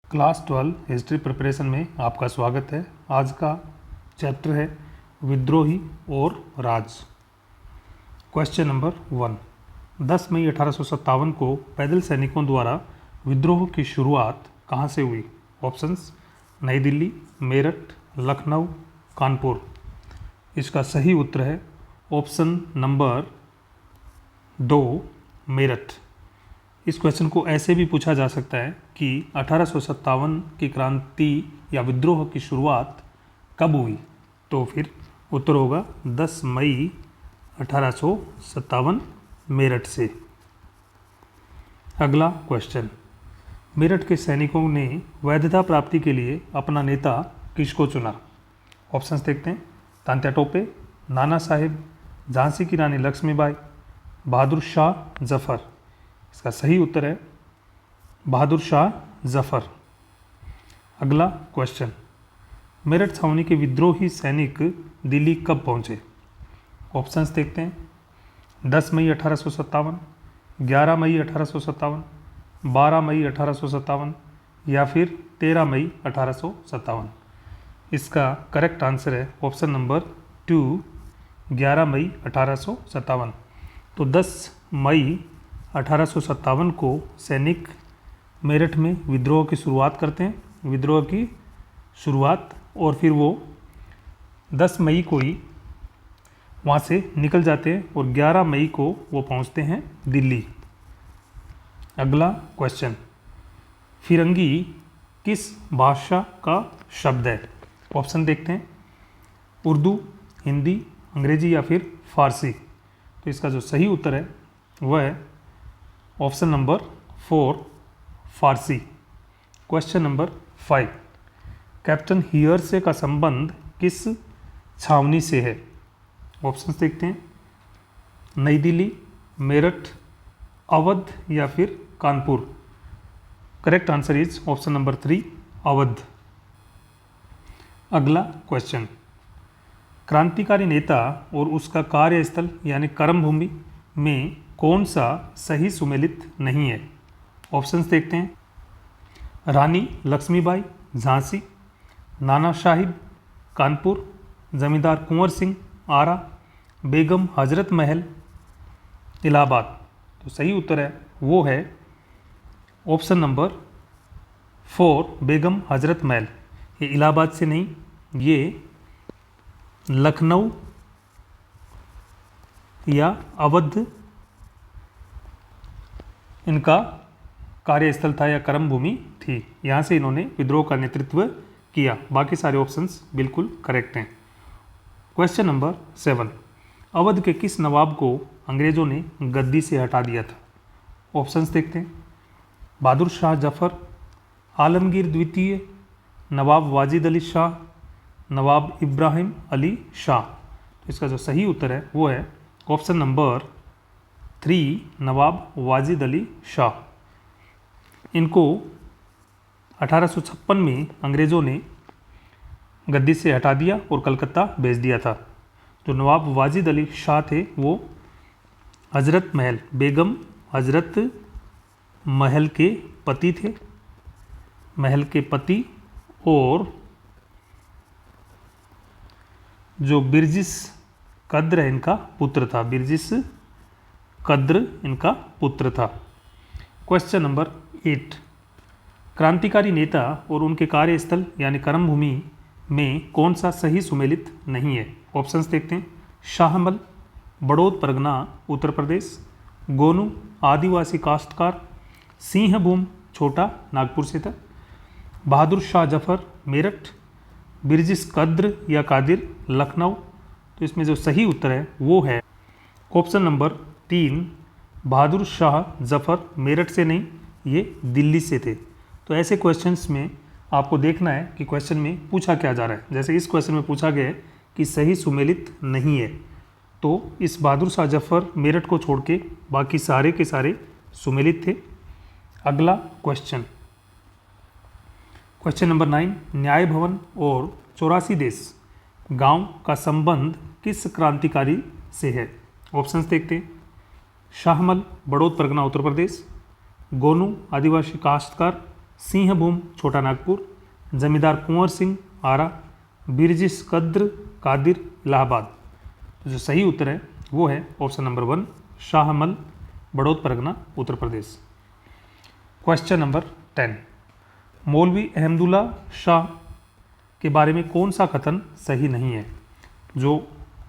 Class 12 history preparation में आपका स्वागत है। आज का चैप्टर है विद्रोही और राज। क्वेश्चन नंबर 1, 10 मई 1857 को पैदल सैनिकों द्वारा विद्रोह की शुरुआत कहाँ से हुई? ऑप्शंस: नई दिल्ली, मेरठ, लखनऊ, कानपुर। इसका सही उत्तर है ऑप्शन नंबर 2, मेरठ। इस क्वेश्चन को ऐसे भी पूछा जा सकता है कि 1857 की क्रांति या विद्रोह की शुरुआत कब हुई? तो फिर उत्तर होगा 10 मई 1857 मेरठ से। अगला क्वेश्चन, मेरठ के सैनिकों ने वैधता प्राप्ति के लिए अपना नेता किसको चुना? ऑप्शंस देखते हैं: तात्या टोपे, नाना साहेब, झांसी की रानी लक्ष्मीबाई, बहादुर शाह जफर। इसका सही उत्तर है बहादुर शाह जफर। अगला क्वेश्चन, मेरठ छावनी के विद्रोही सैनिक दिल्ली कब पहुंचे? ऑप्शंस देखते हैं: 10 मई 1857, 11 मई 1857, 12 मई 1857 या फिर 13 मई 1857। इसका करेक्ट आंसर है ऑप्शन नंबर 2, 11 मई 1857। तो 10 मई 1857 को सैनिक मेरठ में विद्रोह की शुरुआत करते हैं, विद्रोह की शुरुआत, और फिर वो 10 मई को ही वहाँ से निकल जाते हैं और 11 मई को वो पहुँचते हैं दिल्ली। अगला क्वेश्चन, फिरंगी किस भाषा का शब्द है? ऑप्शन देखते हैं: उर्दू, हिंदी, अंग्रेजी या फिर फारसी। तो इसका जो सही उत्तर है वह है ऑप्शन नंबर 4, फारसी। क्वेश्चन नंबर 5, कैप्टन हियरसे का संबंध किस छावनी से है? ऑप्शंस देखते हैं: नई दिल्ली, मेरठ, अवध या फिर Kanpur. Correct answer is option number 3, Awadh. अगला क्वेश्चन, क्रांतिकारी नेता और उसका कार्यस्थल यानी कर्मभूमि में कौन सा सही सुमेलित नहीं है? ऑप्शंस देखते हैं: रानी लक्ष्मीबाई, झांसी, नाना साहिब, कानपुर, जमींदार कुंवर सिंह, आरा, बेगम हजरत महल, इलाहाबाद। तो सही उत्तर है वो है ऑप्शन नंबर 4, बेगम हजरत महल। ये इलाहाबाद से नहीं, ये लखनऊ या अवध इनका कार्यस्थल था या कर्मभूमि थी। यहाँ से इन्होंने विद्रोह का नेतृत्व किया। बाकी सारे ऑप्शंस बिल्कुल करेक्ट हैं। क्वेश्चन नंबर 7, अवध के किस नवाब को अंग्रेजों ने गद्दी से हटा दिया था? ऑप्शंस देखते हैं: बहादुर शाह जफर, आलमगीर द्वितीय, नवाब वाजिद अली शाह, नवाब इब्राहिम अली शाह। तो इसका जो सही उत्तर है वो है ऑप्शन नंबर 3, नवाब वाजिद अली शाह। इनको 1856 में अंग्रेज़ों ने गद्दी से हटा दिया और कलकत्ता भेज दिया था। जो नवाब वाजिद अली शाह थे वो हजरत महल, बेगम हजरत महल के पति थे, महल के पति, और जो बिरजिस कद्र है इनका पुत्र था, बिरजिस कद्र इनका पुत्र था। क्वेश्चन नंबर 8, क्रांतिकारी नेता और उनके कार्यस्थल यानी कर्मभूमि में कौन सा सही सुमेलित नहीं है? ऑप्शंस देखते हैं: शाहमल, बड़ौद परगना उत्तर प्रदेश, गोनू आदिवासी काश्तकार, सिंहभूम छोटा नागपुर से था, बहादुर शाह जफर मेरठ, बिरजिस कद्र या कादिर लखनऊ। तो इसमें जो सही उत्तर है वो है ऑप्शन नंबर 3, बहादुर शाह जफर मेरठ से नहीं, ये दिल्ली से थे। तो ऐसे क्वेश्चंस में आपको देखना है कि क्वेश्चन में पूछा क्या जा रहा है। जैसे इस क्वेश्चन में पूछा गया है कि सही सुमेलित नहीं है, तो इस बहादुर शाह जफर मेरठ को छोड़ के बाकी सारे के सारे सुमेलित थे। अगला क्वेश्चन, क्वेश्चन नंबर 9, न्याय भवन और 84 देश गांव का संबंध किस क्रांतिकारी से है? ऑप्शंस देखते हैं: शाहमल, बड़ौद परगना उत्तर प्रदेश, गोनू आदिवासी काश्तकार, सिंहभूम छोटा नागपुर, जमींदार कुंवर सिंह आरा, बिरजिस कद्र कादिर इलाहाबाद। तो जो सही उत्तर है वो है option number 1 Shahmal Barod Pargana Uttar Pradesh. Question number 10, मौलवी अहमदुल्ला शाह के बारे में कौन सा कथन सही नहीं है? जो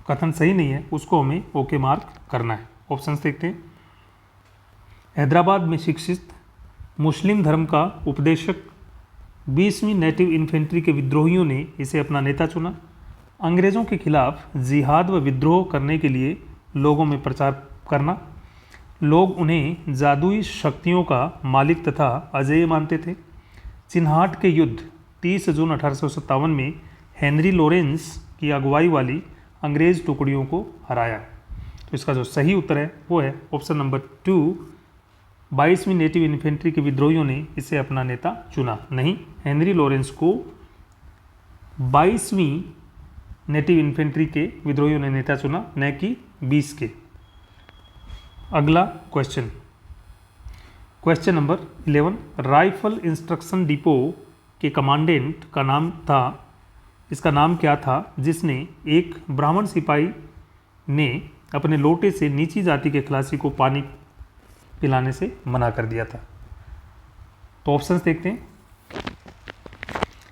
कथन सही नहीं है उसको हमें ओके मार्क करना है। ऑप्शंस देखते हैं। हैदराबाद में शिक्षित मुस्लिम धर्म का उपदेशक 20वीं नेटिव इन्फेंट्री के विद्रोहियों ने इसे अपना नेता चुना। अंग्रेज़ों के खिलाफ जिहाद व विद्रोह करने के लिए लोगों में प्रचार करना। लोग उन्हें जादुई शक्तियों का मालिक तथा अजेय मानते थे। चिन्हाट के युद्ध 30 जून 1857 में हेनरी लॉरेंस की अगुवाई वाली अंग्रेज टुकड़ियों को हराया। तो इसका जो सही उत्तर है वो है ऑप्शन नंबर 2 22वीं नेटिव इन्फेंट्री के विद्रोहियों ने इसे अपना नेता चुना। नहीं, हेनरी लॉरेंस को 22वीं नेटिव इन्फेंट्री के विद्रोहियों ने नेता चुना, न कि 20 के। अगला question, question number 11, rifle instruction depot के कमांडेंट का नाम था, इसका नाम क्या था जिसने एक ब्राह्मण सिपाही ने अपने लोटे से नीची जाति के खलासी को पानी पिलाने से मना कर दिया था? तो ऑप्शंस देखते हैं।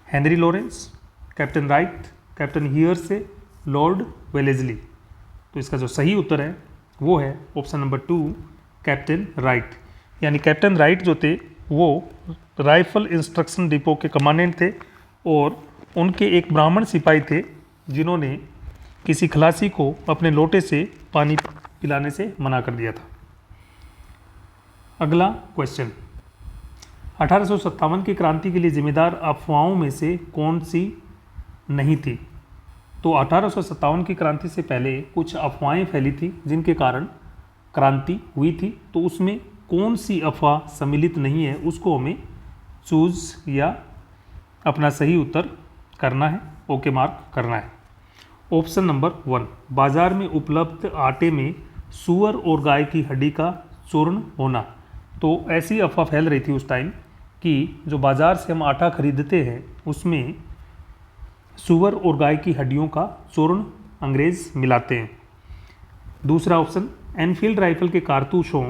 Henry Lawrence, captain Wright, captain Hearsey, lord Wellesley. तो इसका जो सही उत्तर है वो है ऑप्शन नंबर 2 कैप्टन राइट। यानी कैप्टन राइट जो थे वो राइफल इंस्ट्रक्शन डिपो के कमांडेंट थे और उनके एक ब्राह्मण सिपाही थे जिन्होंने किसी खलासी को अपने लोटे से पानी पिलाने से मना कर दिया था। अगला क्वेश्चन, 1857 की क्रांति के लिए जिम्मेदार अफवाहों में से कौन सी नहीं थी? तो 1857 की क्रांति से पहले कुछ अफवाहें फैली थी जिनके कारण क्रांति हुई थी। तो उसमें कौन सी अफवाह सम्मिलित नहीं है उसको हमें चूज या अपना सही उत्तर करना है, ओके मार्क करना है। ऑप्शन नंबर 1, बाजार में उपलब्ध आटे में सूअर और गाय की हड्डी का चूर्ण होना। तो ऐसी अफवाह फैल रही थी उस टाइम कि जो बाजार से हम आटा खरीदते हैं उसमें सूअर और गाय की हड्डियों का चूर्ण अंग्रेज मिलाते हैं। दूसरा ऑप्शन, एनफील्ड राइफल के कारतूसों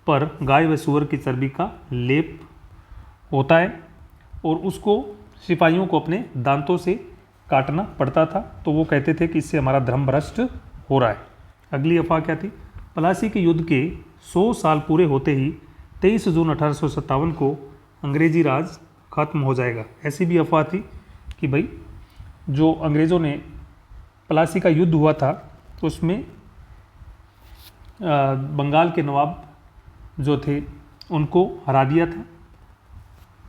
पर गाय व सूअर की चर्बी का लेप होता है और उसको सिपाहियों को अपने दांतों से काटना पड़ता था। तो वो कहते थे कि इससे हमारा धर्म भ्रष्ट हो रहा है। अगली अफवाह क्या थी? प्लासी के युद्ध के 100 साल पूरे होते ही 23 जून 1857 को अंग्रेजी राज खत्म हो जाएगा। ऐसी भी अफवाह थी कि भाई जो अंग्रेज़ों ने प्लासी का युद्ध हुआ था तो उसमें बंगाल के नवाब जो थे उनको हरा दिया था।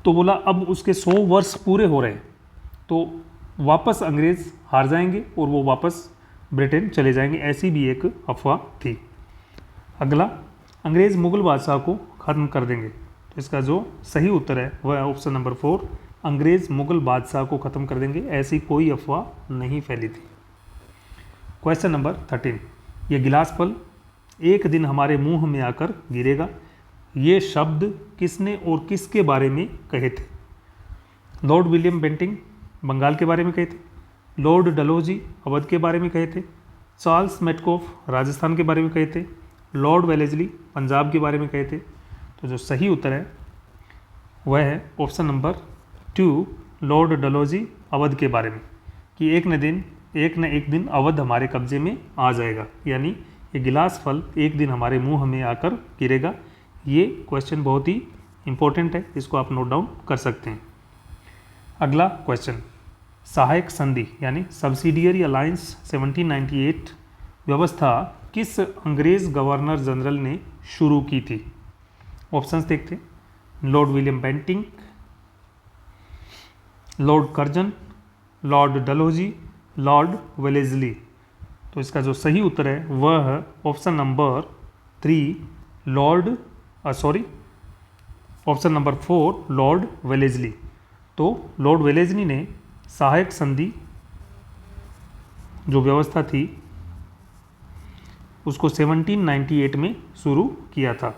तो बोला अब उसके 100 वर्ष पूरे हो रहे हैं तो वापस अंग्रेज़ हार जाएंगे और वो वापस ब्रिटेन चले जाएंगे। ऐसी भी एक अफवाह थी। अगला, अंग्रेज़ मुग़ल बादशाह को ख़त्म कर देंगे। तो इसका जो सही उत्तर है वह है ऑप्शन नंबर 4 अंग्रेज़ मुग़ल बादशाह को ख़त्म कर देंगे। ऐसी कोई अफवाह नहीं फैली थी। क्वेश्चन नंबर 13, ये गिलास फल एक दिन हमारे मुंह में आकर गिरेगा, ये शब्द किसने और किसके बारे में कहे थे? लॉर्ड विलियम बेंटिंग बंगाल के बारे में कहे थे, लॉर्ड डलहौजी अवध के बारे में कहे थे, चार्ल्स मेटकॉफ राजस्थान के बारे में कहे थे, लॉर्ड वेलेस्ली पंजाब के बारे में कहे थे। तो जो सही उत्तर है वह है option number 2 Lord Dalhousie Awadh के बारे में, कि एक न एक दिन अवध हमारे कब्जे में आ जाएगा। यानी ये गिलास फल एक दिन हमारे मुंह में आकर गिरेगा। ये क्वेश्चन बहुत ही इंपॉर्टेंट है, इसको आप नोट डाउन कर सकते हैं। अगला क्वेश्चन, सहायक संधि यानी सब्सिडियरी अलायंस 1798 व्यवस्था किस अंग्रेज गवर्नर जनरल ने शुरू की थी? ऑप्शंस देखते हैं। Lord William Bentinck, Lord Curzon, Lord Dalhousie, Lord Wellesley. तो इसका जो सही उत्तर है वह है ऑप्शन नंबर 4 लॉर्ड वेलेस्ली। तो लॉर्ड वेलेस्ली ने सहायक संधि जो व्यवस्था थी उसको 1798 में शुरू किया था।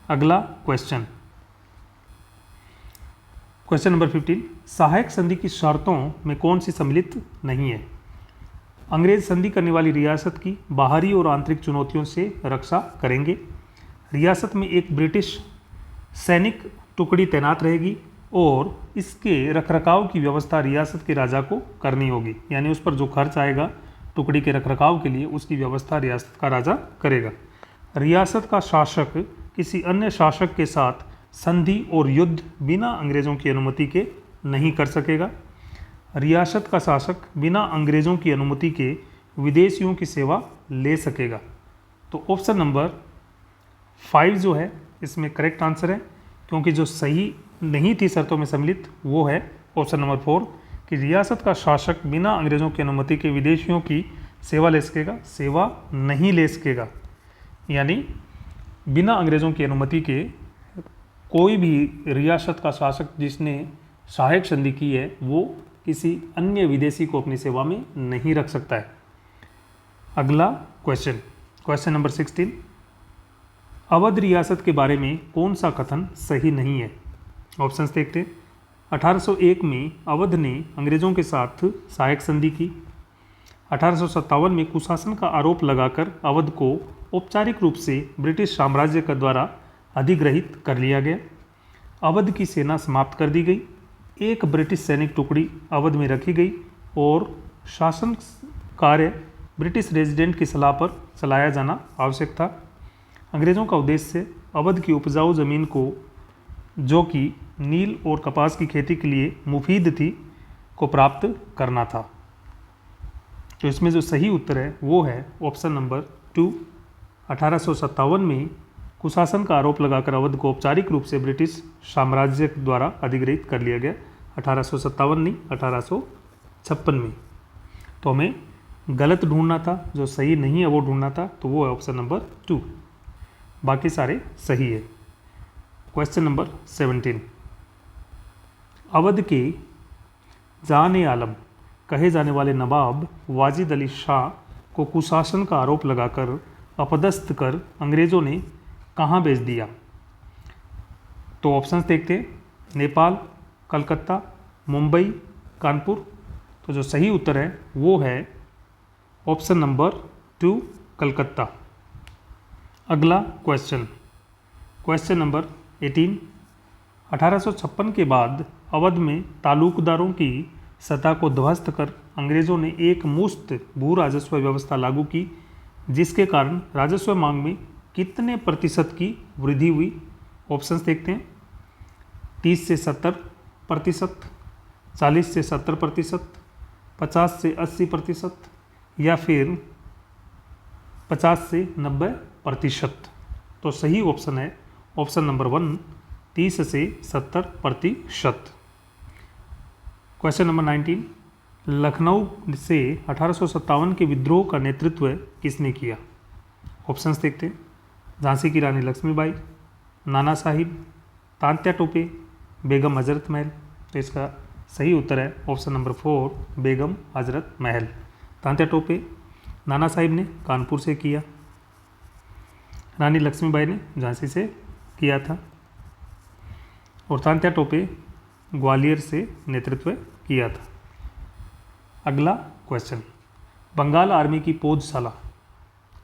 अगला क्वेश्चन, क्वेश्चन नंबर 15, सहायक संधि की शर्तों में कौन सी सम्मिलित नहीं है? अंग्रेज संधि करने वाली रियासत की बाहरी और आंतरिक चुनौतियों से रक्षा करेंगे। रियासत में एक ब्रिटिश सैनिक टुकड़ी तैनात रहेगी और इसके रखरखाव की व्यवस्था रियासत के राजा को करनी होगी, यानी उस पर जो खर्च आएगा टुकड़ी के रखरखाव के लिए उसकी व्यवस्था रियासत का राजा करेगा। रियासत का शासक किसी अन्य शासक के साथ संधि और युद्ध बिना अंग्रेजों की अनुमति के नहीं कर सकेगा। रियासत का शासक बिना अंग्रेजों की अनुमति के विदेशियों की सेवा ले सकेगा। तो ऑप्शन नंबर 5 जो है इसमें करेक्ट आंसर है, क्योंकि जो सही नहीं थी शर्तों में सम्मिलित वो है ऑप्शन नंबर 4 कि रियासत का शासक बिना अंग्रेजों की अनुमति के विदेशियों की सेवा ले सकेगा, सेवा नहीं ले सकेगा। यानी बिना अंग्रेजों की अनुमति के कोई भी रियासत का शासक जिसने सहायक संधि की है वो किसी अन्य विदेशी को अपनी सेवा में नहीं रख सकता है। अगला क्वेश्चन, क्वेश्चन नंबर 16, अवध रियासत के बारे में कौन सा कथन सही नहीं है? ऑप्शंस देखते हैं। 1801 में अवध ने अंग्रेजों के साथ सहायक संधि की। 1857 में कुशासन का आरोप लगाकर अवध को औपचारिक रूप से ब्रिटिश साम्राज्य के द्वारा अधिग्रहित कर लिया गया। अवध की सेना समाप्त कर दी गई। एक ब्रिटिश सैनिक टुकड़ी अवध में रखी गई और शासन कार्य ब्रिटिश रेजिडेंट की सलाह पर चलाया जाना आवश्यक था। अंग्रेज़ों का उद्देश्य अवध की उपजाऊ जमीन को, जो कि नील और कपास की खेती के लिए मुफीद थी, को प्राप्त करना था। तो इसमें जो सही उत्तर है वो है ऑप्शन नंबर 2। 1857 में कुशासन का आरोप लगाकर अवध को औपचारिक रूप से ब्रिटिश साम्राज्य द्वारा अधिग्रहित कर लिया गया। 1857 नहीं, 1856 में। तो हमें गलत ढूंढना था, जो सही नहीं है वो ढूंढना था, तो वो है ऑप्शन नंबर 2। बाकी सारे सही है। क्वेश्चन नंबर 17, अवध के जान आलम कहे जाने वाले नवाब वाजिद अली शाह को कुशासन का आरोप लगाकर अपदस्थ कर अंग्रेज़ों ने कहाँ भेज दिया? तो ऑप्शंस देखते हैं। नेपाल, कलकत्ता, मुंबई, कानपुर। तो जो सही उत्तर है वो है ऑप्शन नंबर 2, कलकत्ता। अगला क्वेश्चन, क्वेश्चन नंबर 18, 1856 के बाद अवध में तालुकदारों की सत्ता को ध्वस्त कर अंग्रेज़ों ने एक मुश्त भू राजस्व व्यवस्था लागू की, जिसके कारण राजस्व मांग में कितने प्रतिशत की वृद्धि हुई? ऑप्शंस देखते हैं। 30 से 70%, 40 से 70%, 50 से 80% या फिर 50 से 90%। तो सही ऑप्शन है ऑप्शन नंबर 1, 30 से 70%। क्वेश्चन नंबर 19, लखनऊ से 1857 के विद्रोह का नेतृत्व किसने किया? ऑप्शंस देखते हैं। झांसी की रानी लक्ष्मीबाई, नाना साहिब, तांत्या टोपे, बेगम हजरत महल। तो इसका सही उत्तर है ऑप्शन नंबर 4, बेगम हजरत महल। तांत्या टोपे नाना साहिब ने कानपुर से किया, रानी लक्ष्मीबाई ने झांसी से किया था और तांत्या टोपे ग्वालियर से नेतृत्व किया था। अगला क्वेश्चन, बंगाल आर्मी की पौधशाला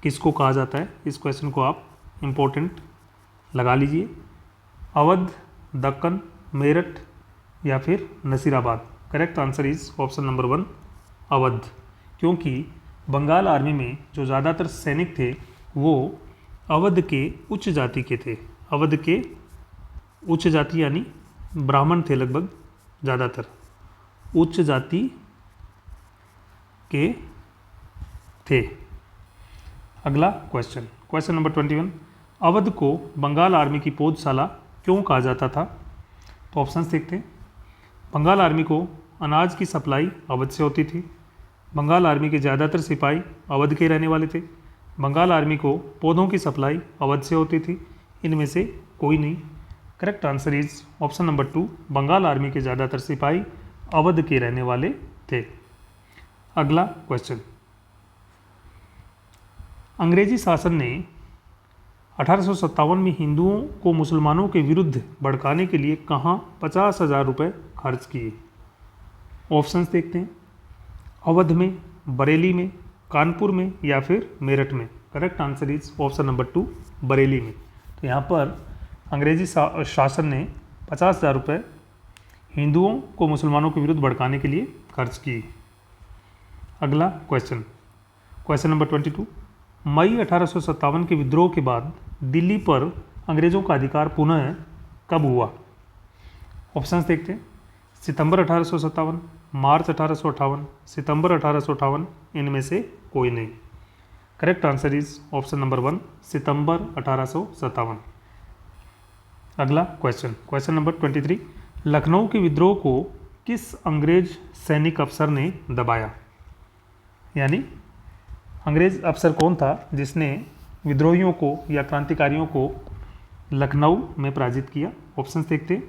किसको कहा जाता है? इस क्वेश्चन को आप इम्पोर्टेंट लगा लीजिए। अवध, दक्कन, मेरठ या फिर Nasirabad. Correct answer is option number 1, Awadh, क्योंकि बंगाल आर्मी में जो ज़्यादातर सैनिक थे वो अवध के उच्च जाति के थे। अवध के उच्च जाति यानी ब्राह्मण थे, लगभग ज़्यादातर उच्च जाति के थे। अगला क्वेश्चन, क्वेश्चन नंबर 21, अवध को बंगाल आर्मी की पौधशाला क्यों कहा जाता था? तो ऑप्शंस देखते हैं। बंगाल आर्मी को अनाज की सप्लाई अवध से होती थी। बंगाल आर्मी के ज़्यादातर सिपाही अवध के रहने वाले थे। बंगाल आर्मी को पौधों की सप्लाई अवध से होती थी। इनमें से कोई नहीं। Correct answer is option number 2, Bengal army के ज़्यादातर सिपाही अवध के रहने वाले थे। अगला क्वेश्चन, अंग्रेजी शासन ने 1857 में हिंदुओं को मुसलमानों के विरुद्ध भड़काने के लिए कहाँ 50,000 रुपये खर्च किए? ऑप्शंस देखते हैं। अवध में, बरेली में, कानपुर में या फिर मेरठ में। Correct answer is option number 2, Bareilly में। तो यहाँ पर अंग्रेजी शासन ने 50,000 रुपये हिंदुओं को मुसलमानों के विरुद्ध भड़काने के लिए खर्च किए। अगला क्वेश्चन, क्वेश्चन नंबर 22। मई 1857 के विद्रोह के बाद दिल्ली पर अंग्रेजों का अधिकार पुनः कब हुआ? ऑप्शंस देखते हैं। सितंबर 1857, मार्च 1858, सितंबर 1858, इनमें से कोई नहीं। Correct answer is option number 1, सितंबर 1857। अगला क्वेश्चन, क्वेश्चन नंबर 23। लखनऊ के विद्रोह को किस अंग्रेज सैनिक अफसर ने दबाया? यानी अंग्रेज अफसर कौन था जिसने विद्रोहियों को या क्रांतिकारियों को लखनऊ में पराजित किया? ऑप्शंस देखते हैं।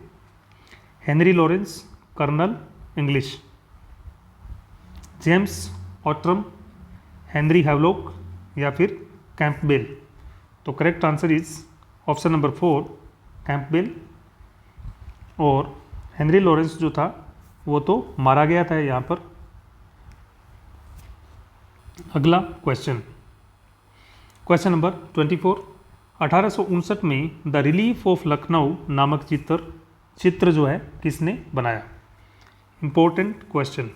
Henry Lawrence, colonel Inglis, James Outram, Henry Havelock या फिर कैंपबेल। तो correct answer is option number 4, Campbell. और हेनरी लॉरेंस जो था वो तो मारा गया था यहाँ पर। अगला क्वेश्चन, क्वेश्चन नंबर 24। 1859 में द रिलीफ ऑफ लखनऊ नामक चित्र जो है किसने बनाया? इंपॉर्टेंट क्वेश्चन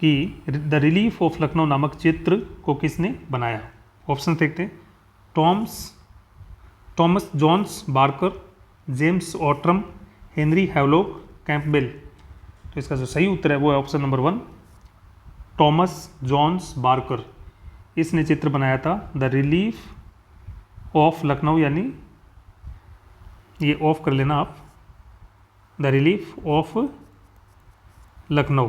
कि द रिलीफ ऑफ लखनऊ नामक चित्र को किसने बनाया? ऑप्शन देखते हैं। Thomas Jones Barker, James Outram, Henry Havelock, Campbell. तो इसका जो सही उत्तर है वो है option number 1, Thomas Jones Barker. इसने चित्र बनाया था द रिलीफ ऑफ लखनऊ, यानी ये ऑफ कर लेना आप, the relief of Lucknow.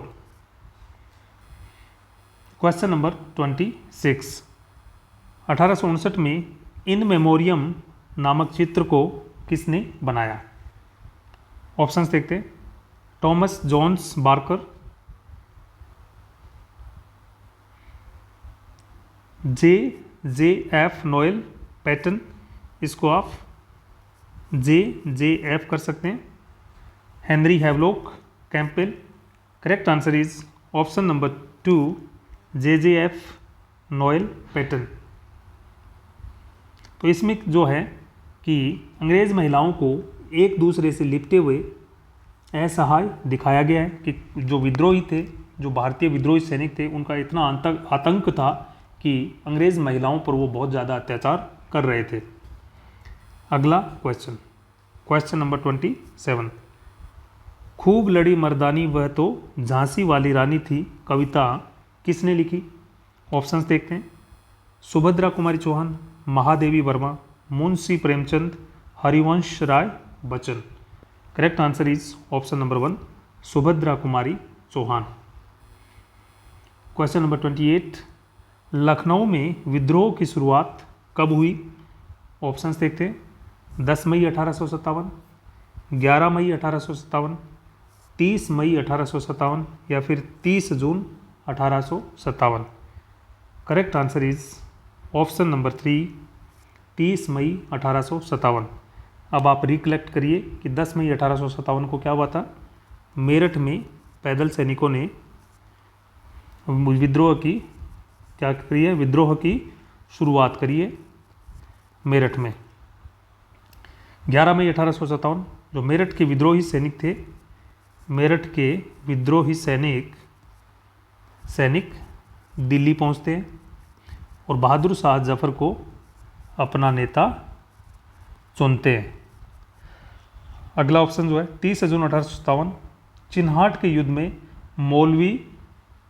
Question number 26। 1859 में इन मेमोरियम नामक चित्र को किसने बनाया? ऑप्शंस देखते हैं। Thomas Jones Barker, J F. Noel Paton, इसको आप जे.एफ. कर सकते हैं। Henry Havelock, Campbell. Correct answer is option number 2, J F. Noel Paton. तो इसमें जो है कि अंग्रेज महिलाओं को एक दूसरे से लिपटे हुए असहाय दिखाया गया है कि जो विद्रोही थे, जो भारतीय विद्रोही सैनिक थे, उनका इतना आतंक था कि अंग्रेज महिलाओं पर वो बहुत ज़्यादा अत्याचार कर रहे थे। अगला क्वेश्चन, क्वेश्चन नंबर 27। खूब लड़ी मर्दानी वह तो झांसी वाली रानी थी कविता किसने लिखी? ऑप्शंस देखते हैं। Subhadra Kumari Chauhan, Mahadevi Varma, Munshi Premchand, Harivansh Rai Bachchan. Correct answer is option number 1, Subhadra Kumari Chauhan. Question number 28। Lucknow में विद्रोह की शुरुआत कब हुई? ऑप्शंस देखते हैं। 10 मई 1857, 11 मई 1857, 30 मई 1857 या फिर 30 जून 1857। Correct answer is option number 3, 30 मई 1857। अब आप रिकलेक्ट करिए कि 10 मई 1857 को क्या हुआ था। मेरठ में पैदल सैनिकों ने विद्रोह की क्या करी है, विद्रोह की शुरुआत करी है मेरठ में। 11 मई 1857 जो मेरठ के विद्रोही सैनिक थे, मेरठ के विद्रोही सैनिक दिल्ली पहुंचते हैं और बहादुर शाह जफर को अपना नेता चुनते हैं। अगला ऑप्शन जो है 30 जून 1857, चिन्हाट के युद्ध में मौलवी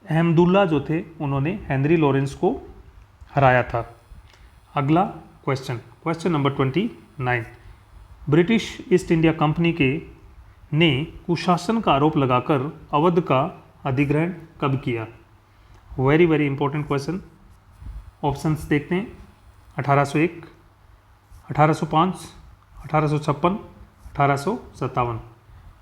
अहमदुल्ला जो थे उन्होंने हेनरी लॉरेंस को हराया था। अगला question, question number 29। British east India company ने कुशासन का आरोप लगाकर अवध का अधिग्रहण कब किया? Very very important question. Options देखते हैं। 1801, 1805, 1856, 1857।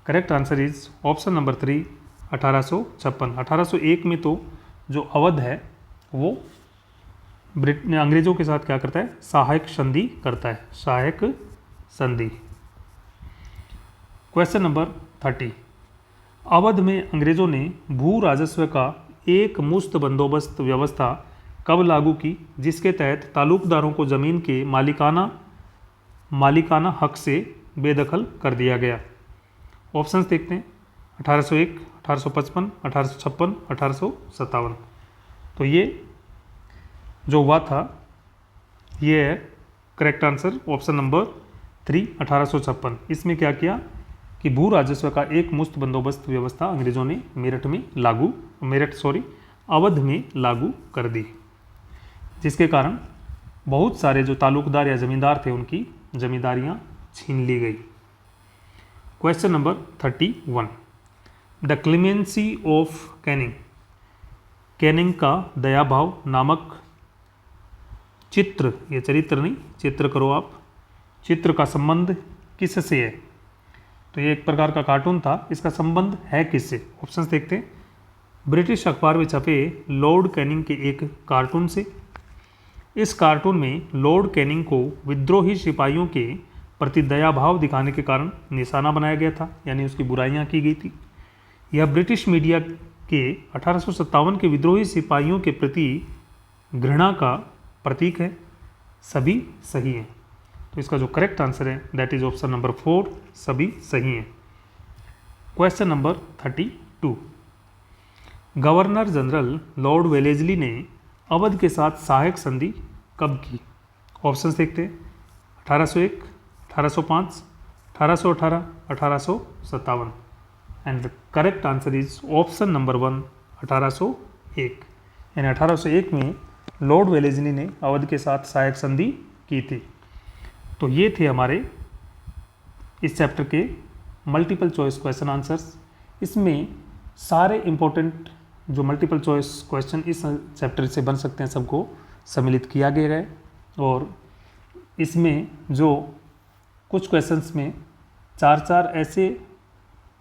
Correct answer is option number 3, 1856। 1801 में तो जो अवध है वो अंग्रेजों के साथ क्या करता है, सहायक संधि करता है, सहायक संधि। क्वेश्चन नंबर 30, अवध में अंग्रेजों ने भू राजस्व का एक मुश्त बंदोबस्त व्यवस्था कब लागू की, जिसके तहत तालुकदारों को जमीन के मालिकाना हक से बेदखल कर दिया गया। ऑप्शंस देखते हैं, 1801, 1855, 1856, 1857। तो ये जो हुआ था ये है करेक्ट आंसर ऑप्शन नंबर 3, 1856। इसमें क्या किया कि भू राजस्व का एक मुश्त बंदोबस्त व्यवस्था अंग्रेजों ने अवध में लागू कर दी, जिसके कारण बहुत सारे जो तालुकदार या जमींदार थे उनकी जमींदारियां छीन ली गई। Question number 31, the clemency of Canning, Canning का दया भाव नामक चित्र, ये चरित्र नहीं, चित्र करो आप, चित्र का संबंध किससे है? तो ये एक प्रकार का कार्टून था, इसका संबंध है किससे? ऑप्शंस देखते हैं, ब्रिटिश अखबार में छपे लॉर्ड कैनिंग के एक कार्टून से। इस कार्टून में लॉर्ड कैनिंग को विद्रोही सिपाहियों के प्रति दया भाव दिखाने के कारण निशाना बनाया गया था, यानी उसकी बुराइयां की गई थी। यह ब्रिटिश मीडिया के 1857 के विद्रोही सिपाहियों के प्रति घृणा का प्रतीक है। सभी सही हैं, तो इसका जो करेक्ट आंसर है दैट इज ऑप्शन नंबर 4, सभी सही हैं। Question number 32, governor general Lord Wellesley ने अवध के साथ सहायक संधि कब की? ऑप्शंस देखते हैं, 1801, 1805, 1818, 1857। And the correct answer is option number 1, 1801। यानी 1801 में लॉर्ड वेलेस्ली ने अवध के साथ सहायक संधि की थी। तो ये थे हमारे इस चैप्टर के मल्टीपल चॉइस क्वेश्चन आंसर्स। इसमें सारे इंपॉर्टेंट जो मल्टीपल चॉइस क्वेश्चन इस चैप्टर से बन सकते हैं सबको सम्मिलित किया गया है। और इसमें जो कुछ क्वेश्चंस में 4 ऐसे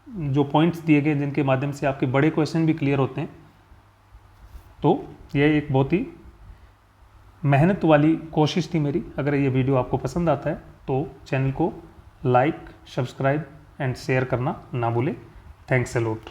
जो पॉइंट्स दिए गए जिनके माध्यम से आपके बड़े क्वेश्चन भी क्लियर होते हैं। तो यह एक बहुत ही मेहनत वाली कोशिश थी मेरी। अगर ये वीडियो आपको पसंद आता है तो चैनल को लाइक, सब्सक्राइब एंड शेयर करना ना भूलें। Thanks a lot.